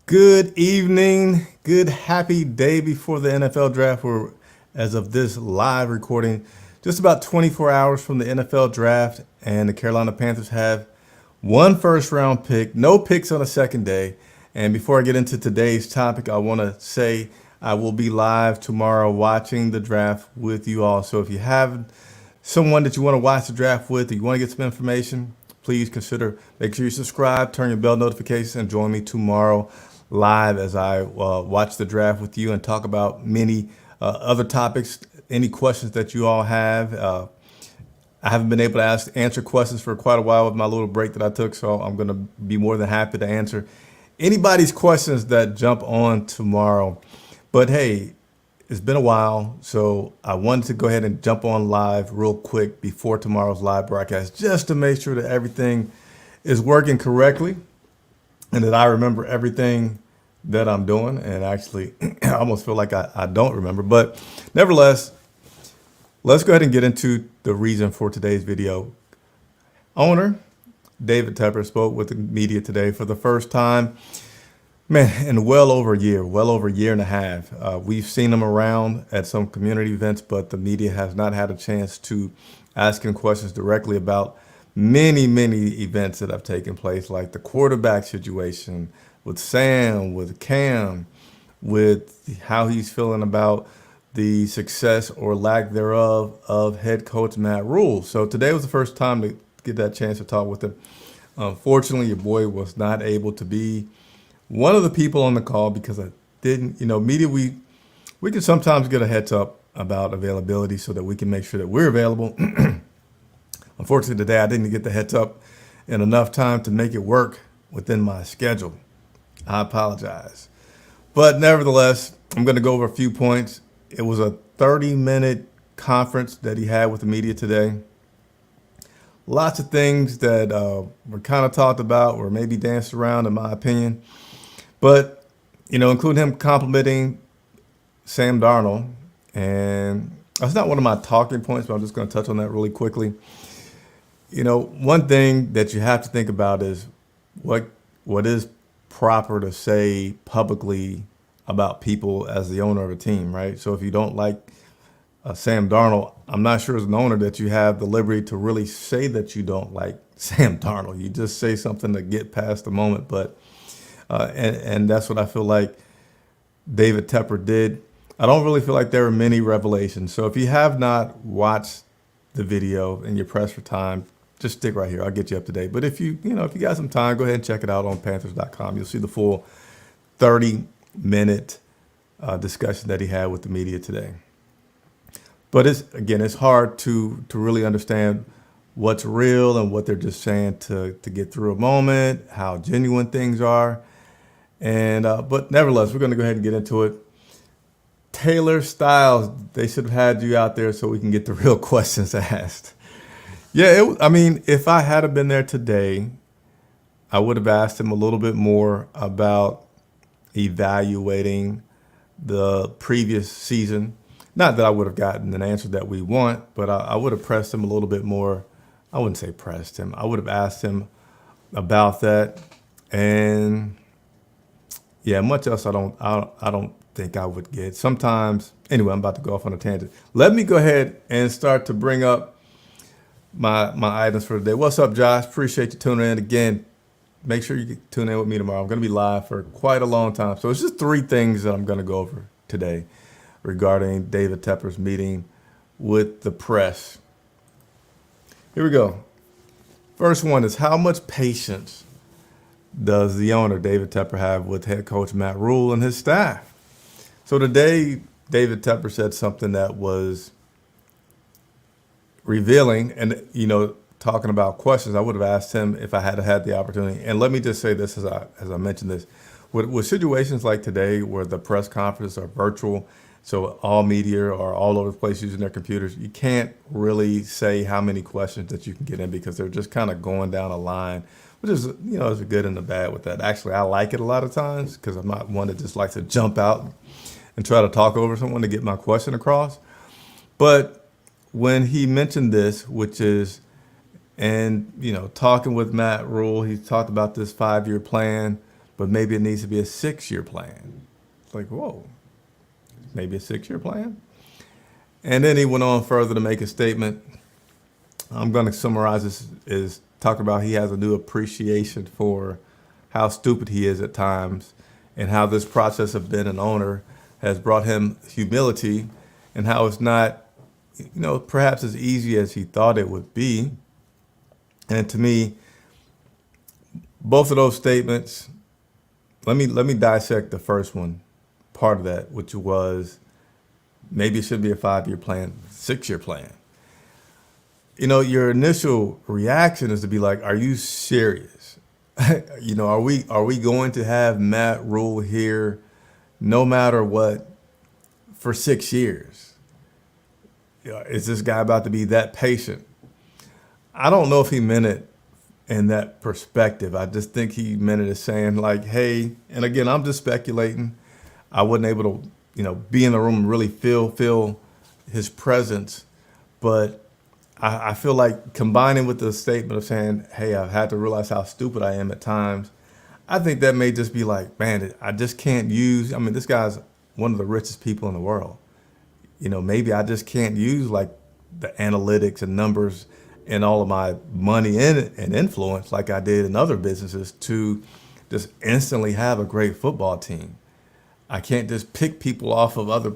Good evening. Good happy day before the NFL draft. We're, as of this live recording, just about 24 hours from the NFL draft, and the Carolina Panthers have one first round pick, no picks on the second day. And before I get into today's topic, I want to say I will be live tomorrow watching the draft with you all. So if you have someone that you want to watch the draft with, or you want to get some information, please make sure you subscribe, turn your bell notifications, and join me tomorrow live as I watch the draft with you and talk about many other topics, any questions that you all have. I haven't been able to answer questions for quite a while with my little break that I took, so I'm going to be more than happy to answer anybody's questions that jump on tomorrow. But hey, it's been a while, so I wanted to go ahead and jump on live real quick before tomorrow's live broadcast, just to make sure that everything is working correctly and that I remember everything that I'm doing. And actually, I almost feel like I don't remember. But nevertheless, let's go ahead and get into the reason for today's video. Owner David Tepper spoke with the media today for the first time, man, in well over a year and a half. We've seen him around at some community events, but the media has not had a chance to ask him questions directly about many events that have taken place, like the quarterback situation with Sam, with Cam, with how he's feeling about the success or lack thereof of head coach Matt Rule. So today was the first time to get that chance to talk with him. Unfortunately, your boy was not able to be one of the people on the call because I didn't, media, we can sometimes get a heads up about availability so that we can make sure that we're available. Unfortunately, today I didn't get the heads up in enough time to make it work within my schedule. I apologize. But nevertheless, I'm going to go over a few points. It was a 30-minute conference that he had with the media today. Lots of things that were kind of talked about or maybe danced around, in my opinion. But, including him complimenting Sam Darnold. And that's not one of my talking points, but I'm just going to touch on that really quickly. One thing that you have to think about is what is proper to say publicly about people as the owner of a team, right? So if you don't like Sam Darnold, I'm not sure as an owner that you have the liberty to really say that you don't like Sam Darnold. You just say something to get past the moment. But and that's what I feel like David Tepper did. I don't really feel like there are many revelations. So if you have not watched the video and you're pressed for time, just stick right here. I'll get you up to date. But if you got some time, go ahead and check it out on Panthers.com. You'll see the full 30-minute discussion that he had with the media today. But it's hard to really understand what's real and what they're just saying to get through a moment, how genuine things are. And but nevertheless, we're going to go ahead and get into it. Taylor Styles, they should have had you out there so we can get the real questions asked. Yeah, if I had been there today, I would have asked him a little bit more about evaluating the previous season. Not that I would have gotten an answer that we want, but I would have pressed him a little bit more. I wouldn't say pressed him. I would have asked him about that. And yeah, much else I don't think I would get. Sometimes, anyway, I'm about to go off on a tangent. Let me go ahead and start to bring up my items for today. What's up, Josh? Appreciate you tuning in again. Make sure you tune in with me tomorrow. I'm going to be live for quite a long time. So it's just 3 things that I'm going to go over today regarding David Tepper's meeting with the press. Here we go. First one is, how much patience does the owner, David Tepper, have with head coach Matt Rule and his staff? So today, David Tepper said something that was revealing, and talking about questions, I would have asked him if I had the opportunity. And let me just say this as I mentioned this, with situations like today where the press conferences are virtual, so all media are all over the place using their computers, you can't really say how many questions that you can get in because they're just kind of going down a line, which is, there's a good and a bad with that. Actually, I like it a lot of times because I'm not one that just likes to jump out and try to talk over someone to get my question across. But when he mentioned this, which is, and talking with Matt Rule, he talked about this 5-year plan but maybe it needs to be a 6-year plan. It's like, whoa, maybe a 6-year plan? And then he went on further to make a statement. I'm going to summarize this, is talk about he has a new appreciation for how stupid he is at times, and how this process of being an owner has brought him humility, and how it's not, perhaps as easy as he thought it would be. And to me, both of those statements, let me dissect the first one, part of that, which was maybe it should be a 5-year plan, 6-year plan. Your initial reaction is to be like, are you serious? Are we going to have Matt Rule here no matter what for 6 years? Is this guy about to be that patient? I don't know if he meant it in that perspective. I just think he meant it as saying like, hey, and again, I'm just speculating. I wasn't able to, be in the room and really feel his presence. But I feel like combining with the statement of saying, hey, I've had to realize how stupid I am at times. I think that may just be like, man, I just can't use, this guy's one of the richest people in the world. Maybe I just can't use like the analytics and numbers and all of my money and influence like I did in other businesses to just instantly have a great football team. I can't just pick people off of other,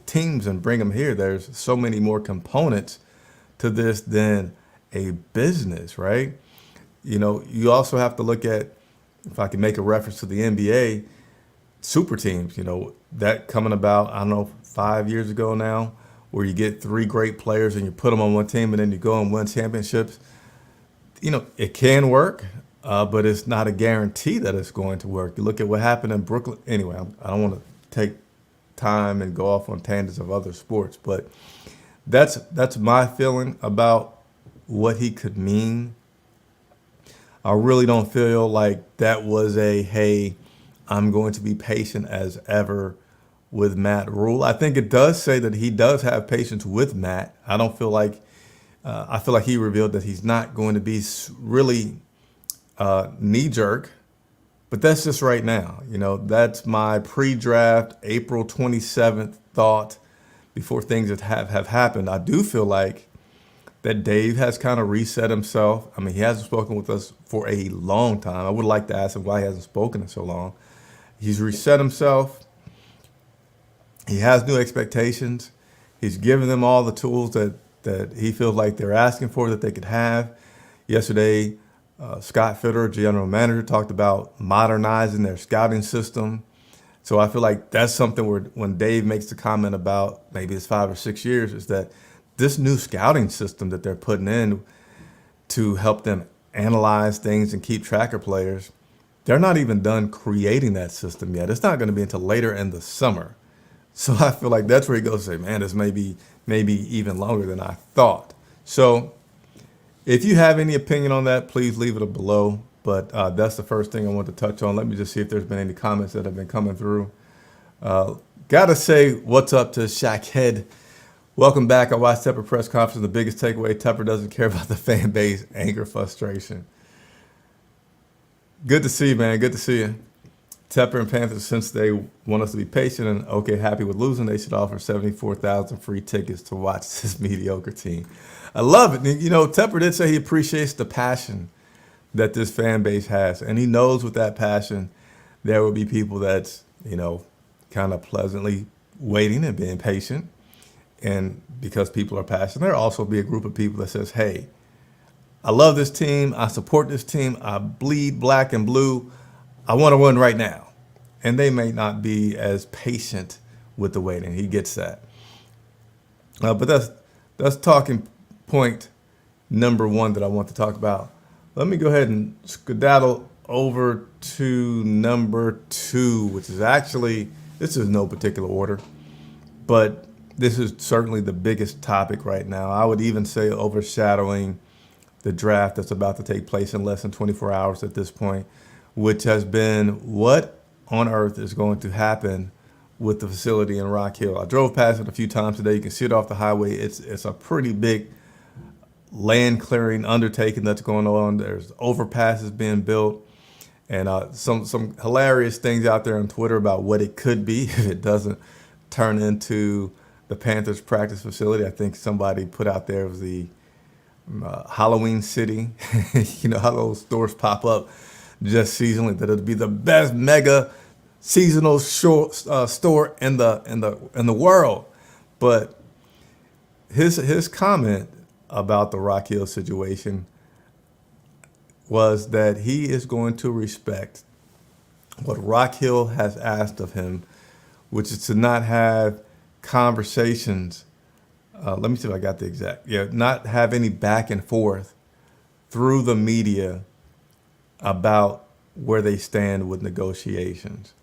teams and bring them here. There's so many more components to this than a business, right? You also have to look at, if I can make a reference to the NBA, super teams, that coming about, I don't know, 5 years ago now, where you get 3 great players and you put them on one team and then you go and win championships. It can work, but it's not a guarantee that it's going to work. You look at what happened in Brooklyn. Anyway, I don't want to take time and go off on tangents of other sports, but that's my feeling about what he could mean. I really don't feel like that was a, hey, I'm going to be patient as ever with Matt Rule. I think it does say that he does have patience with Matt. I don't feel like, I feel like he revealed that he's not going to be really knee jerk, but that's just right now. That's my pre-draft April 27th thought before things have happened. I do feel like that Dave has kind of reset himself. He hasn't spoken with us for a long time. I would like to ask him why he hasn't spoken in so long. He's reset himself. He has new expectations. He's given them all the tools that he feels like they're asking for that they could have. Yesterday, Scott Fitterer, general manager, talked about modernizing their scouting system. So I feel like that's something where when Dave makes the comment about maybe it's 5 or 6 years, is that this new scouting system that they're putting in to help them analyze things and keep track of players, they're not even done creating that system yet. It's not going to be until later in the summer. So I feel like that's where he goes to say, man, this may be even longer than I thought. So if you have any opinion on that, please leave it below. But that's the first thing I want to touch on. Let me just see if there's been any comments that have been coming through. Gotta say what's up to Shaq Head. Welcome back. I watched Tepper press conference. The biggest takeaway, Tepper doesn't care about the fan base, anger, frustration. Good to see you, man. Good to see you. Tepper and Panthers, since they want us to be patient and okay, happy with losing, they should offer 74,000 free tickets to watch this mediocre team. I love it. Tepper did say he appreciates the passion that this fan base has, and he knows with that passion there will be people that's, kind of pleasantly waiting and being patient. And because people are passionate, there'll also be a group of people that says, hey, I love this team. I support this team. I bleed black and blue. I want to win right now. And they may not be as patient with the waiting. He gets that. But that's talking point number 1 that I want to talk about. Let me go ahead and skedaddle over to number 2, which is actually, this is no particular order, but this is certainly the biggest topic right now. I would even say overshadowing the draft that's about to take place in less than 24 hours at this point, which has been what on earth is going to happen with the facility in Rock Hill. I drove past it a few times today. You can see it off the highway. It's a pretty big land clearing undertaking that's going on. There's overpasses being built. and some hilarious things out there on Twitter about what it could be if it doesn't turn into the Panthers practice facility. I think somebody put out there was the Halloween City. You know how those stores pop up just seasonally, that it'd be the best mega seasonal store in the world. But his comment about the Rock Hill situation was that he is going to respect what Rock Hill has asked of him, which is to not have conversations. Let me see if I got the exact. Yeah, not have any back and forth through the media about where they stand with negotiations.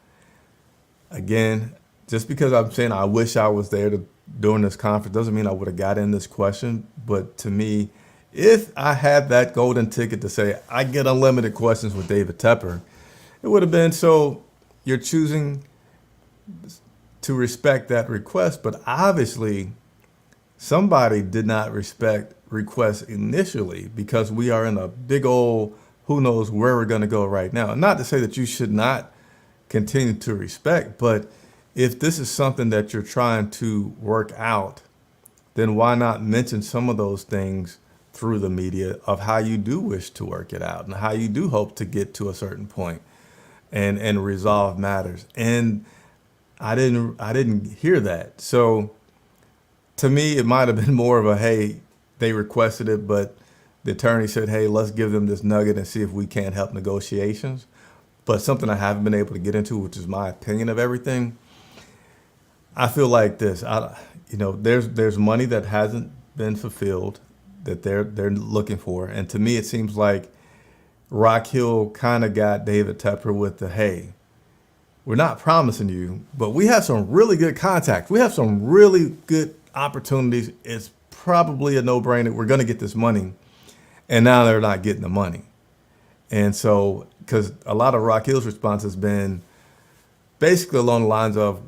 Again, just because I'm saying I wish I was there during this conference doesn't mean I would have got in this question. But to me, if I had that golden ticket to say I get unlimited questions with David Tepper, it would have been, so you're choosing to respect that request, but obviously somebody did not respect requests initially, because we are in a big old who knows where we're going to go right now. Not to say that you should not continue to respect, but if this is something that you're trying to work out, then why not mention some of those things through the media of how you do wish to work it out and how you do hope to get to a certain point and resolve matters. And I didn't hear that. So to me, it might have been more of a, hey, they requested it, but the attorney said, hey, let's give them this nugget and see if we can't help negotiations. But something I haven't been able to get into, which is my opinion of everything. I feel like this, there's money that hasn't been fulfilled that they're looking for. And to me, it seems like Rock Hill kind of got David Tepper with the, hey, we're not promising you, but we have some really good contacts. We have some really good opportunities. It's probably a no-brainer. We're going to get this money. And now they're not getting the money. And so, because a lot of Rock Hill's response has been basically along the lines of,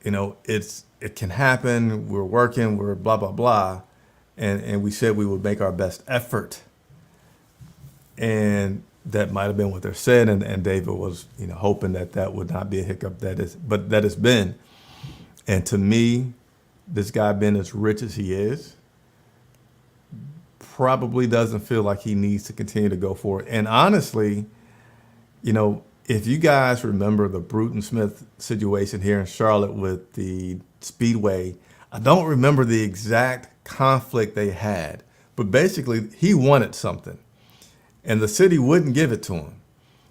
it can happen. We're working. We're blah, blah, blah. And we said we would make our best effort. And that might have been what they're saying. And David was, hoping that would not be a hiccup. But that has been. And to me, this guy being as rich as he is, probably doesn't feel like he needs to continue to go for it. And honestly, if you guys remember the Bruton Smith situation here in Charlotte with the Speedway, I don't remember the exact conflict they had, but basically he wanted something and the city wouldn't give it to him.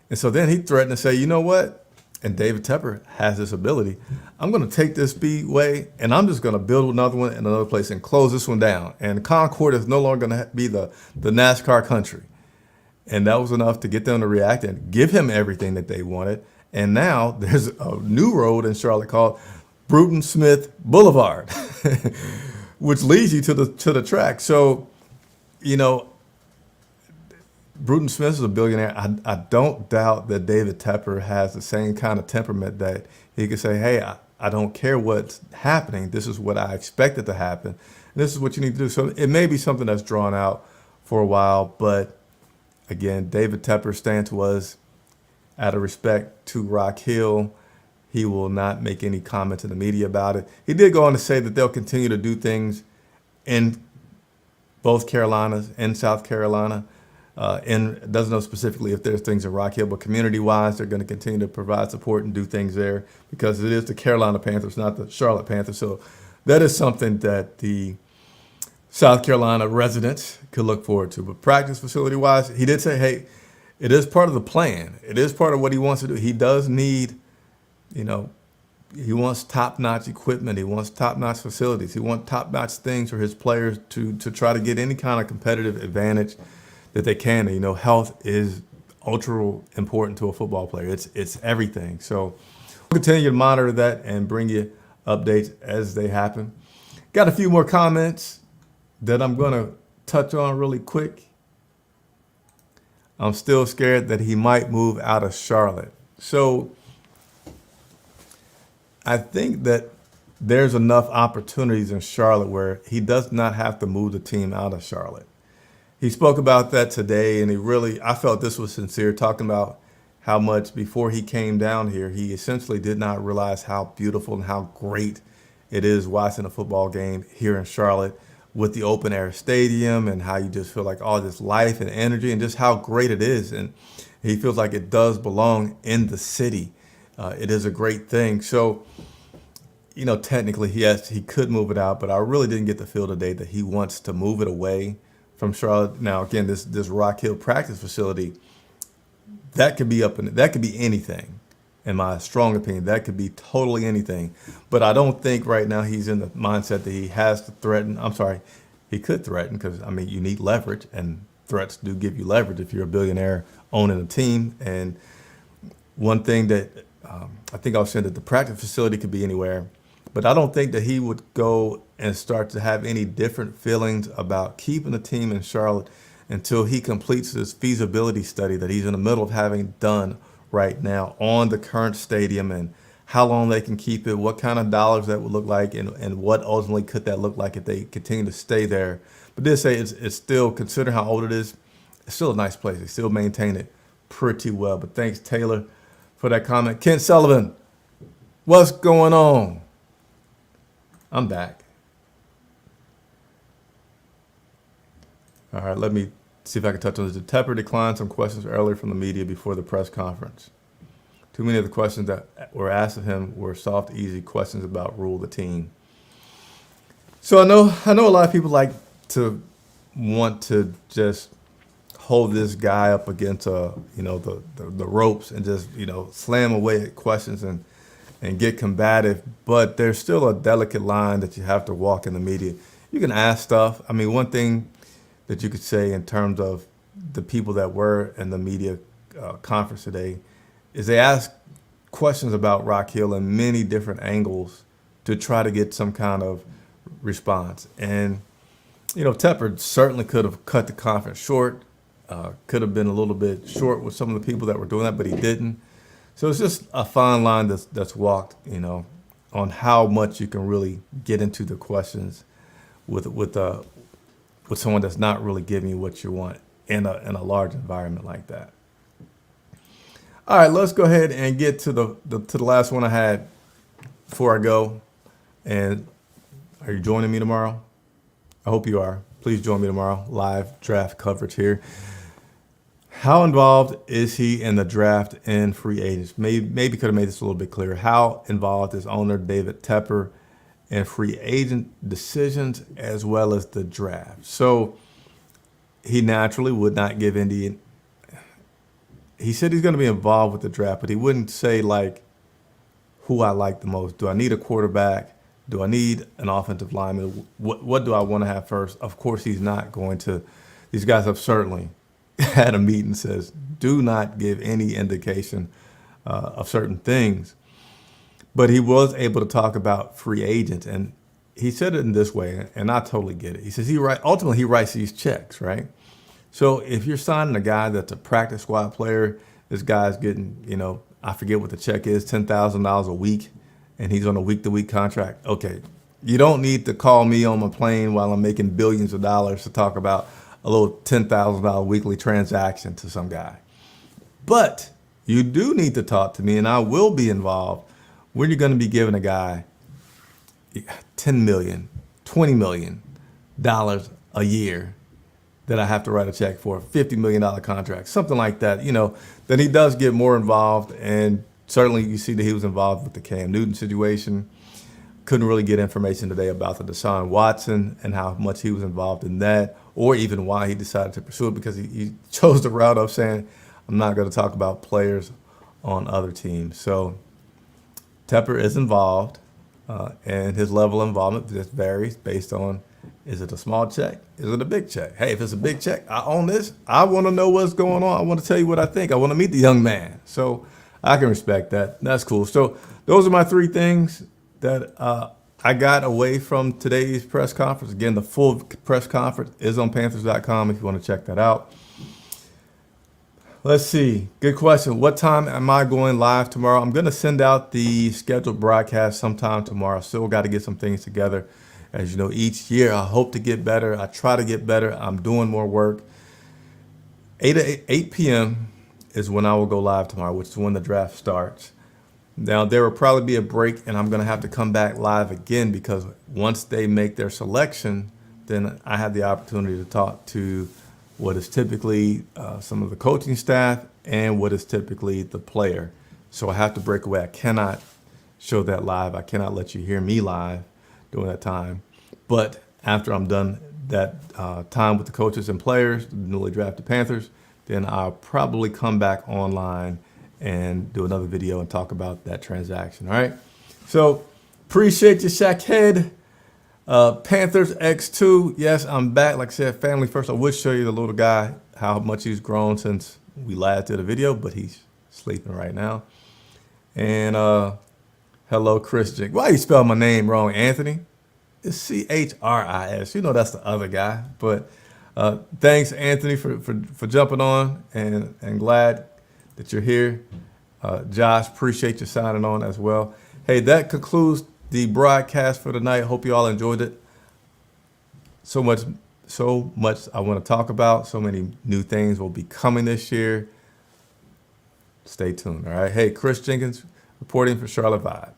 And so then he threatened to say, you know what? And David Tepper has this ability. I'm going to take this Speedway and I'm just going to build another one in another place and close this one down. And Concord is no longer going to be the NASCAR country. And that was enough to get them to react and give him everything that they wanted. And now there's a new road in Charlotte called Bruton Smith Boulevard, which leads you to the track. So, Bruton Smith is a billionaire. I don't doubt that David Tepper has the same kind of temperament that he could say, hey, I don't care what's happening. This is what I expected to happen. And this is what you need to do. So it may be something that's drawn out for a while. But again, David Tepper's stance was, out of respect to Rock Hill, he will not make any comment to the media about it. He did go on to say that they'll continue to do things in both Carolinas and South Carolina. And doesn't know specifically if there's things in Rock Hill, but community-wise, they're going to continue to provide support and do things there because it is the Carolina Panthers, not the Charlotte Panthers. So that is something that the South Carolina residents could look forward to. But practice facility-wise, he did say, hey, it is part of the plan. It is part of what he wants to do. He does need, he wants top-notch equipment. He wants top-notch facilities. He wants top-notch things for his players to try to get any kind of competitive advantage that they can. Health is ultra important to a football player. It's everything. So we'll continue to monitor that and bring you updates as they happen. Got a few more comments that I'm going to touch on really quick. I'm still scared that he might move out of Charlotte. So I think that there's enough opportunities in Charlotte where he does not have to move the team out of Charlotte. He spoke about that today, and I felt this was sincere, talking about how much before he came down here, he essentially did not realize how beautiful and how great it is watching a football game here in Charlotte with the open air stadium, and how you just feel like all this life and energy and just how great it is. And he feels like it does belong in the city. It is a great thing. So, technically, yes, he could move it out, but I really didn't get the feel today that he wants to move it away from Charlotte. Now, again, this Rock Hill practice facility, that could be that could be anything. In my strong opinion, that could be totally anything. But I don't think right now he's in the mindset that he has to threaten. I'm sorry, he could threaten because, you need leverage, and threats do give you leverage if you're a billionaire owning a team. And one thing that I think I was saying that the practice facility could be anywhere, but I don't think that he would go and start to have any different feelings about keeping the team in Charlotte until he completes this feasibility study that he's in the middle of having done right now on the current stadium, and how long they can keep it, what kind of dollars that would look like, and what ultimately could that look like if they continue to stay there. But they say it's still, considering how old it is, it's still a nice place. They still maintain it pretty well. But thanks, Taylor, for that comment. Kent Sullivan, what's going on? I'm back. All right, let me see if I can touch on this. Did Tepper decline some questions earlier from the media before the press conference? Too many of the questions that were asked of him were soft, easy questions about rule the team. So I know a lot of people like to want to just hold this guy up against the ropes and just slam away at questions and get combative, but there's still a delicate line that you have to walk in the media. You can ask stuff. One thing that you could say in terms of the people that were in the media conference today is they asked questions about Rock Hill in many different angles to try to get some kind of response. And, Tepper certainly could have cut the conference short, could have been a little bit short with some of the people that were doing that, but he didn't. So it's just a fine line that's walked, on how much you can really get into the questions with someone that's not really giving you what you want in a large environment like that. All right, let's go ahead and get to the last one I had before I go. And are you joining me tomorrow? I hope you are. Please join me tomorrow. Live draft coverage here. How involved is he in the draft and free agents? Maybe could have made this a little bit clearer. How involved is owner David Tepper in free agent decisions as well as the draft? So he naturally would not give Indian. He said he's going to be involved with the draft, but he wouldn't say like who I like the most. Do I need a quarterback? Do I need an offensive lineman? What do I want to have first? Of course, he's not going to. These guys have certainly had a meeting that says do not give any indication of certain things. But he was able to talk about free agents, and he said it in this way, and I totally get it. He says ultimately he writes these checks, right? So if you're signing a guy that's a practice squad player, this guy's getting, I forget what the check is, $10,000 a week, and he's on a week-to-week contract. Okay, you don't need to call me on my plane while I'm making billions of dollars to talk about a little $10,000 weekly transaction to some guy. But you do need to talk to me, and I will be involved when you're going to be giving a guy $10 million, $20 million a year that I have to write a check for, a $50 million contract, something like that, then he does get more involved. And certainly you see that he was involved with the Cam Newton situation. Couldn't really get information today about the Deshaun Watson and how much he was involved in that, or even why he decided to pursue it, because he chose the route of saying, I'm not going to talk about players on other teams. So Tepper is involved, and his level of involvement just varies based on, is it a small check? Is it a big check? Hey, if it's a big check, I own this. I want to know what's going on. I want to tell you what I think. I want to meet the young man. So I can respect that. That's cool. So those are my three things that I got away from today's press conference. Again, the full press conference is on Panthers.com if you want to check that out. Let's see. Good question. What time am I going live tomorrow? I'm going to send out the scheduled broadcast sometime tomorrow. Still got to get some things together. As you know, each year I hope to get better. I try to get better. I'm doing more work. 8 p.m. is when I will go live tomorrow, which is when the draft starts. Now, there will probably be a break, and I'm going to have to come back live again because once they make their selection, then I have the opportunity to talk to what is typically some of the coaching staff and what is typically the player. So I have to break away. I cannot show that live. I cannot let you hear me live during that time. But after I'm done that time with the coaches and players, the newly drafted Panthers, then I'll probably come back online and do another video and talk about that transaction. All right. So appreciate you, Shackhead. Panthers X2. Yes, I'm back. Like I said, family first. I would show you the little guy, how much he's grown since we last did a video, but he's sleeping right now. And hello, Chris Jink. Why you spell my name wrong, Anthony? It's Chris. You know that's the other guy. But thanks, Anthony, for jumping on, and glad that you're here. Josh, appreciate you signing on as well. Hey, that concludes the broadcast for tonight. Hope you all enjoyed it. So much I want to talk about. So many new things will be coming this year. Stay tuned. All right. Hey, Chris Jenkins reporting for Charlotte Vibe.